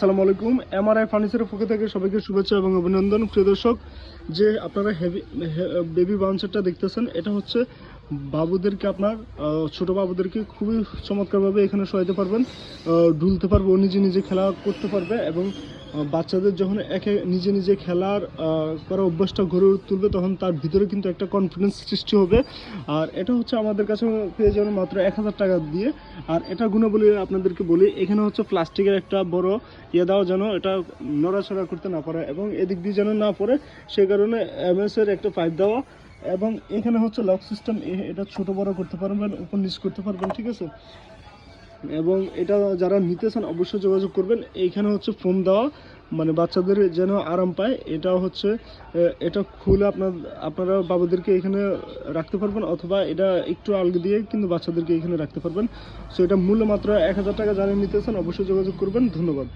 আসসালামু আলাইকুম। এমআরআই ফার্নিচারের পক্ষ থেকে সবাইকে শুভেচ্ছা এবং অভিনন্দন। প্রিয় দর্শক, যে আপনারা বেবি বাউন্সারটা দেখতেছেন, এটা হচ্ছে বাবুদেরকে আপনার ছোট বাবুদেরকে খুবই চমৎকারভাবে এখানে শোয়াইতে পারবেন, ঢুলতে পারবে, ও নিজে নিজে খেলা করতে পারবে এবং বাচ্চাদের যখন নিজে নিজে খেলার করার অভ্যাসটা গড়ে তুলবে তখন তার ভিতরে কিন্তু একটা কনফিডেন্স সৃষ্টি হবে। আর এটা হচ্ছে আমাদের কাছে পেয়ে যাবেন মাত্র 1000 টাকা দিয়ে। আর এটা গুণাবলী আপনাদেরকে বলি, এখানে হচ্ছে প্লাস্টিকের একটা বড় দাও যেন এটা নড়াচড়া করতে না পারে এবং এদিক দিয়ে যেন না পড়ে, সেই কারণে এমএসের একটা পাইপ দেওয়া। এবং এখানে হচ্ছে লক সিস্টেম, এটা ছোট বড় করতে পারবেন, উপর নিচ করতে পারবেন, ঠিক আছে। এবং এটা যারা নিতে চান অবশ্যই যোগাযোগ করবেন। এইখানে হচ্ছে ফোম দেওয়া, মানে বাচ্চাদের যেন আরাম পায়। এটা হচ্ছে এটা খুলে আপনারা বাবুদেরকে এখানে রাখতে পারবেন, অথবা এটা একটু আলগা দিয়ে কিন্তু বাচ্চাদেরকে এখানে রাখতে পারবেন। সো এটা মূল্য মাত্র 1000 টাকা। যারা নিতে চান অবশ্যই যোগাযোগ করবেন। ধন্যবাদ।